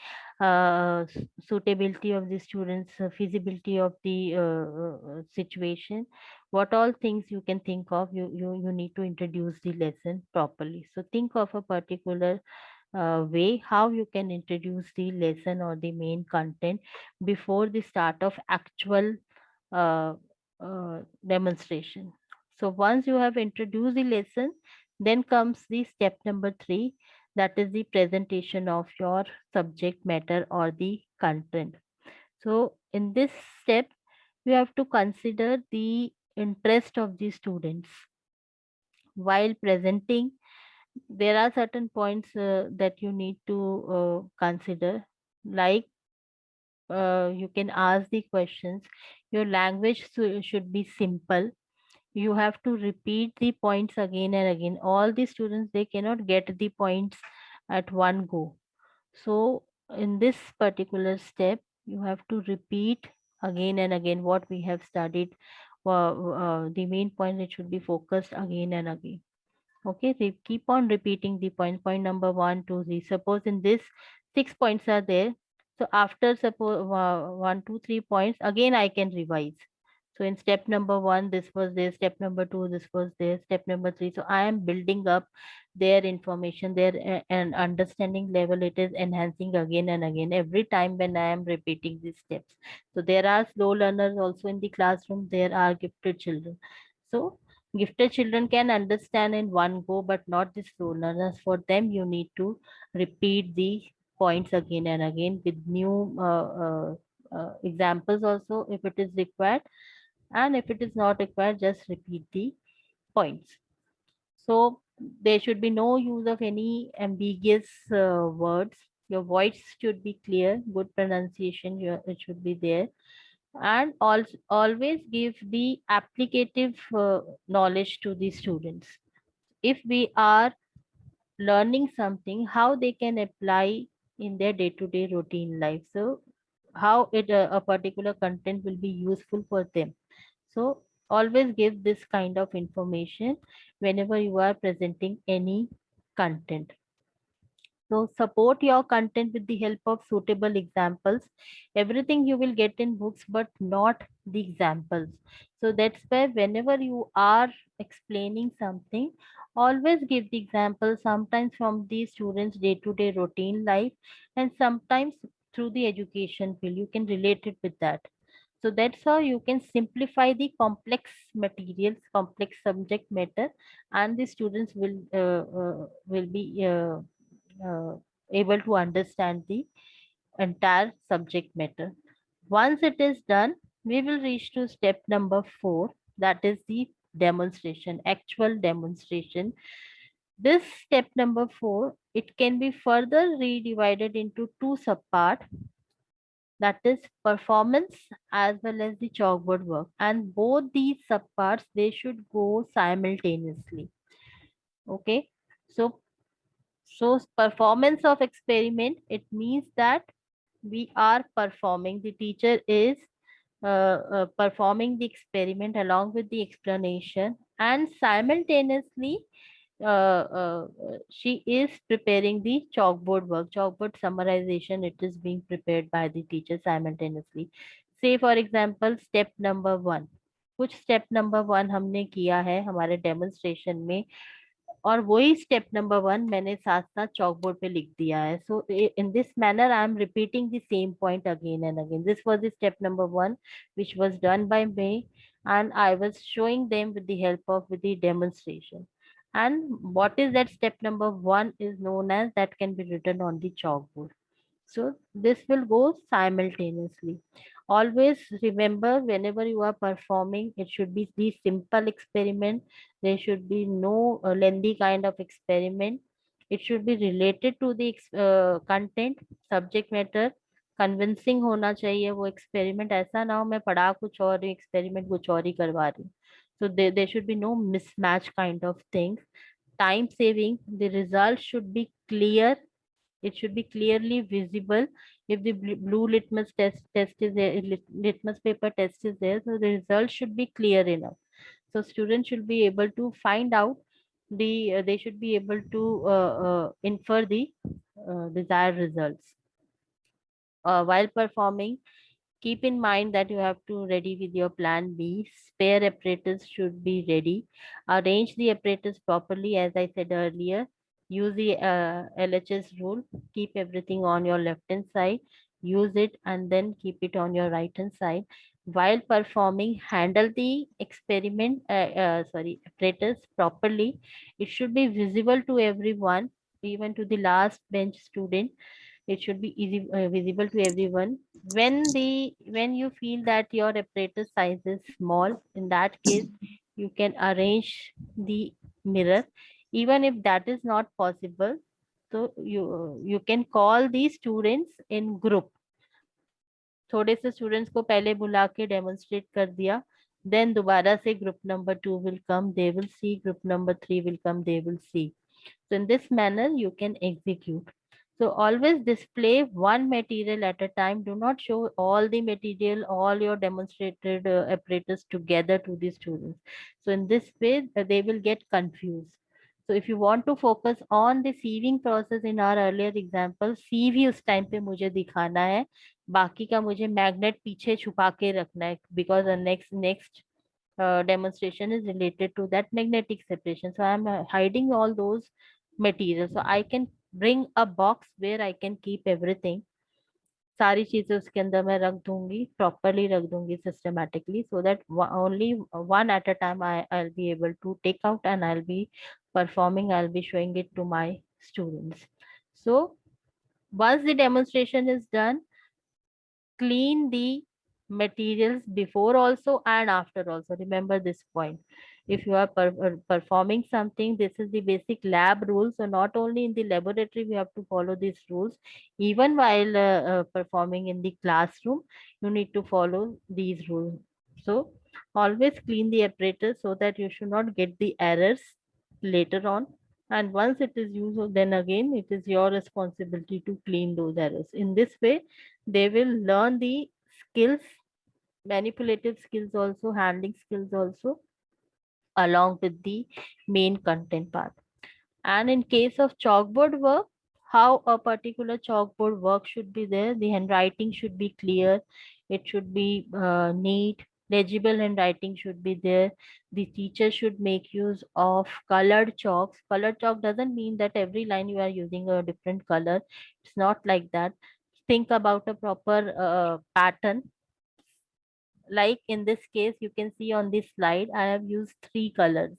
Speaker 1: suitability of the students, feasibility of the situation, what all things you can think of, you need to introduce the lesson properly. So think of a particular way how you can introduce the lesson or the main content before the start of actual uh, demonstration. So once you have introduced the lesson, then comes the step number 3, that is the presentation of your subject matter or the content. So in this step, you have to consider the interest of the students while presenting. There are certain points that you need to consider, like you can ask the questions. Your language should be simple. You have to repeat the points again and again. All the students, they cannot get the points at one go. So in this particular step, you have to repeat again and again what we have studied. The main point, it should be focused again and again. Okay, they keep on repeating the points. Point number 1, 2, 3. Suppose in this 6 points are there. So after suppose 1, 2, 3 points, again I can revise. So in step number 1, this was there. Step number 2, this was there. Step number 3. So I am building up their information, their and understanding level. It is enhancing again and again every time when I am repeating these steps. So there are slow learners also in the classroom. There are gifted children. So gifted children can understand in one go, but not the slow learners. For them, you need to repeat the points again and again with new examples also if it is required. And if it is not required, just repeat the points. So there should be no use of any ambiguous words. Your voice should be clear, good pronunciation, it should be there. And also always give the applicative knowledge to the students. If we are learning something, how they can apply in their day-to-day routine life. So how a particular content will be useful for them. So always give this kind of information whenever you are presenting any content. So support your content with the help of suitable examples. Everything you will get in books, but not the examples. So that's why whenever you are explaining something, always give the example, sometimes from the students' day-to-day routine life, and sometimes through the education field. You can relate it with that. So that's how you can simplify the complex materials, complex subject matter, and the students will be able to understand the entire subject matter. Once it is done, we will reach to step number 4, that is the demonstration, actual demonstration. This step number 4, it can be further redivided into two subpart, that is performance as well as the chalkboard work, and both these subparts, they should go simultaneously. Okay, so performance of experiment, it means that we are performing, the teacher is performing the experiment along with the explanation, and simultaneously she is preparing the chalkboard work, chalkboard summarization, it is being prepared by the teacher simultaneously. Say for example, step number 1, कुछ step number 1 हमने किया है हमारे demonstration में, और वही step number 1 मैंने साथ साथ चॉक बोर्ड पे लिख दिया है. So in this manner I am repeating the same point again and again. This was the step number 1 which was done by me, and I was showing them with the help of with the demonstration. And what is that step number 1 is known as, that can be written on the chalkboard. So this will go simultaneously. Always remember, whenever you are performing, it should be the simple experiment. There should be no lengthy kind of experiment. It should be related to the content, subject matter. Convincing होना चाहिए वो experiment, ऐसा ना हो मैं पढ़ा कुछ और एक्सपेरिमेंट कुछ और ही करवा रही हूँ. So there should be no mismatch kind of things. Time saving, the result should be clear, it should be clearly visible. If the blue litmus test is there, litmus paper test is there, so the result should be clear enough. So students should be able to find out they should be able to infer the desired results. While performing, keep in mind that you have to ready with your plan B. Spare apparatus should be ready. Arrange the apparatus properly, as I said earlier. Use the LHS rule. Keep everything on your left hand side. Use it and then keep it on your right hand side. While performing, handle the apparatus properly. It should be visible to everyone, even to the last bench student. It should be easy visible to everyone. When you feel that your apparatus size is small, in that case you can arrange the mirror. Even if that is not possible, so you can call the students in group. थोड़े से students को पहले बुला के demonstrate कर दिया, then दोबारा से group number 2 will come, they will see, group number 3 will come, they will see. So in this manner you can execute. So always display one material at a time. Do not show all the material, all your demonstrated apparatus together to the students. So in this way, they will get confused. So if you want to focus on the sieving process in our earlier example, sieve ही उस time पे मुझे दिखाना है, बाकी का मुझे magnet पीछे छुपा के रखना है, because the next demonstration is related to that magnetic separation. So I am hiding all those materials. So I can bring a box where I can keep everything. सारी चीजें उसके अंदर मैं रख दूंगी, properly रख दूंगी systematically, so that only one at a time I'll be able to take out and I'll be performing, I'll be showing it to my students. So once the demonstration is done, clean the materials before also and after also. Remember this point. If you are performing something, this is the basic lab rules. So not only in the laboratory we have to follow these rules, even while performing in the classroom you need to follow these rules. So always clean the apparatus so that you should not get the errors later on. And once it is used, then again it is your responsibility to clean those errors. In this way they will learn the skills, manipulative skills also, handling skills also, along with the main content part. And in case of chalkboard work, how a particular chalkboard work should be there, the handwriting should be clear, it should be neat, legible handwriting should be there. The teacher should make use of colored chalks. Colored chalk doesn't mean that every line you are using a different color. It's not like that. Think about a proper pattern. Like in this case, you can see on this slide, I have used 3 colors.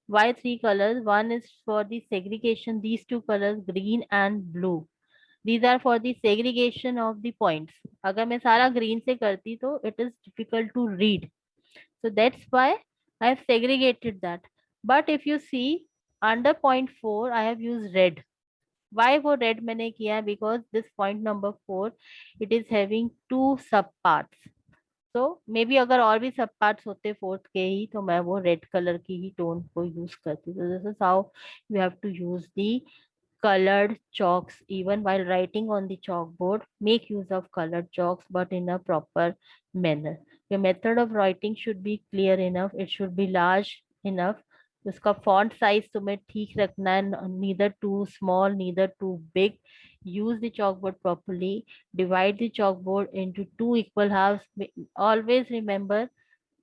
Speaker 1: Why 3 colors? One is for the segregation, these 2 colors, green and blue. These are for the segregation of the points. अगर मैं सारा green से करती तो it is difficult to read. So that's why I have segregated that. But if you see under point 4, I have used red. Why वो red मैंने किया? Because this point number 4, it is having 2 sub parts. तो may be अगर और भी सब parts होते fourth के ही तो मैं वो रेड कलर की ही टोन को यूज करती. तो this is how you have to use the colored chalks. Even while writing on the chalkboard, make use of colored chalks, but in a proper manner. Your method of writing should be clear enough, it should be large enough. उसका font size तुम्हें ठीक रखना है, neither too small neither too big. Use the chalkboard properly. Divide the chalkboard into 2 equal halves. Always remember,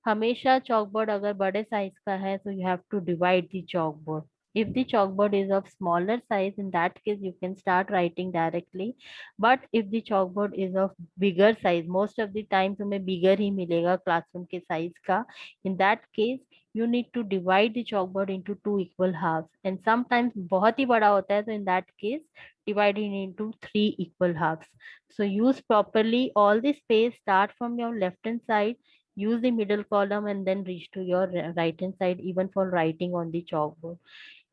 Speaker 1: हमेशा chalkboard अगर बड़े size का है तो you have to divide the chalkboard. If the chalkboard is of smaller size, in that case you can start writing directly. But if the chalkboard is of bigger size, most of the time तुम्हें bigger ही मिलेगा classroom के size का. In that case you need to divide the chalkboard into 2 equal halves. And sometimes बहुत ही बड़ा होता है, तो in that case divide it into 3 equal halves. So use properly all the space. Start from your left hand side, use the middle column, and then reach to your right hand side, even for writing on the chalkboard.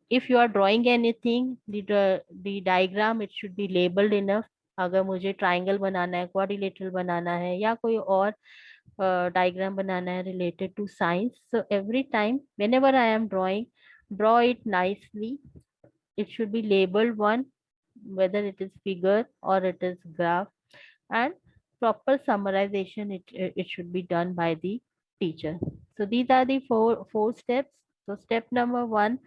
Speaker 1: If you are drawing anything, the diagram, it should be labeled enough. अगर मुझे triangle बनाना है, quadrilateral बनाना है, या कोई और diagram बनाना है related to science, so every time whenever I am drawing, draw it nicely. It should be labeled one, whether it is figure or it is graph, and proper summarization it should be done by the teacher. So these are the four steps. So step number 1,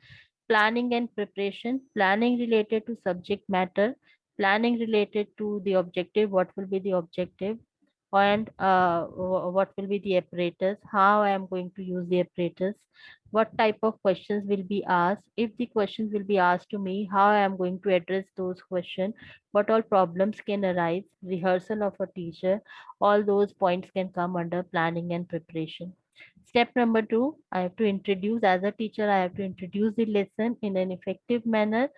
Speaker 1: planning and preparation, planning related to subject matter, planning related to the objective, what will be the objective, and what will be the apparatus, how I am going to use the apparatus, what type of questions will be asked, if the questions will be asked to me, how I am going to address those questions, what all problems can arise, rehearsal of a teacher, all those points can come under planning and preparation. Step number 2, I have to introduce, as a teacher, I have to introduce the lesson in an effective manner,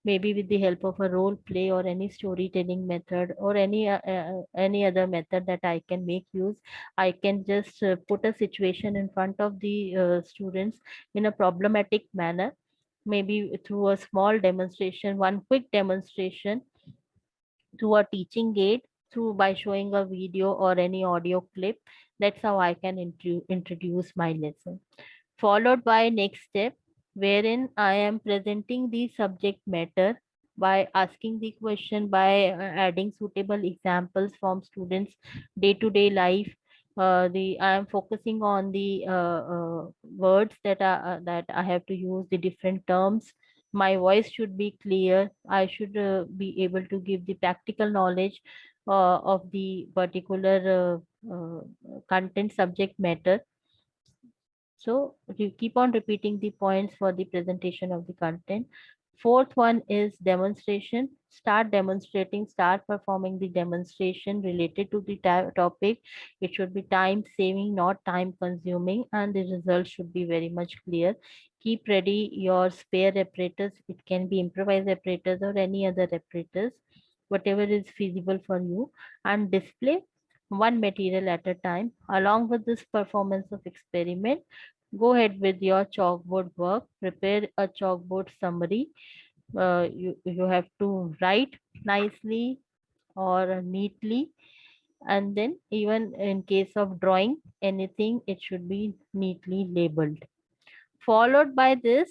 Speaker 1: maybe with the help of a role play or any storytelling method or any other method that I can make use. I can just put a situation in front of the students in a problematic manner, maybe through a small demonstration, one quick demonstration, through a teaching aid, through by showing a video or any audio clip. That's how I can introduce my lesson. Followed by next step, wherein I am presenting the subject matter by asking the question, by adding suitable examples from students' day-to-day life. The I am focusing on the words that I have to use, the different terms. My voice should be clear. I should be able to give the practical knowledge of the particular content subject matter. So you keep on repeating the points for the presentation of the content. Fourth one is demonstration. Start demonstrating, start performing the demonstration related to the topic. It should be time saving, not time consuming, and the result should be very much clear. Keep ready your spare apparatus. It can be improvised apparatus or any other apparatus, whatever is feasible for you, and display one material at a time. Along with this performance of experiment, go ahead with your chalkboard work. Prepare a chalkboard summary. You have to write nicely or neatly, and then even in case of drawing anything, it should be neatly labeled. Followed by this,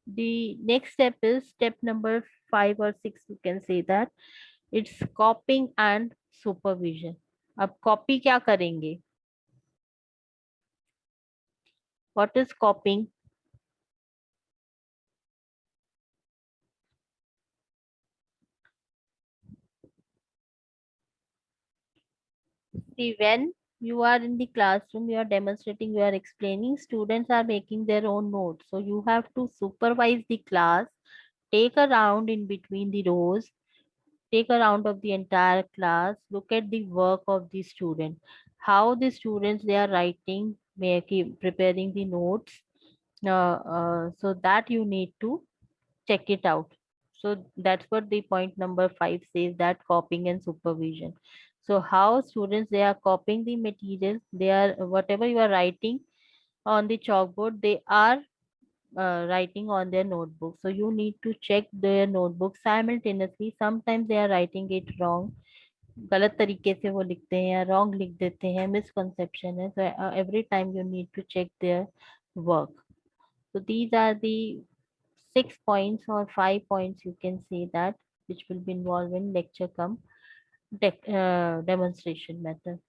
Speaker 1: the next step is step number 5 or 6, you can say that. It's copying and supervision. अब copy क्या करेंगे? What is copying? See, when you are in the classroom, you are demonstrating, you are explaining, students are making their own notes. So you have to supervise the class, take a round in between the rows, take a round of the entire class, look at the work of the student, how the students they are writing, making, preparing the notes. So that you need to check it out. So that's what the point number 5 says, that copying and supervision. So how students they are copying the material, they are whatever you are writing on the chalkboard, they are writing on their notebook. So you need to check their notebook simultaneously. Sometimes they are writing it wrong, गलत तरीके से वो लिखते हैं या wrong लिख देते हैं, misconception है. So every time you need to check their work. So these are the 6 points or 5 points, you can say that, which will be involved in lecture come demonstration method.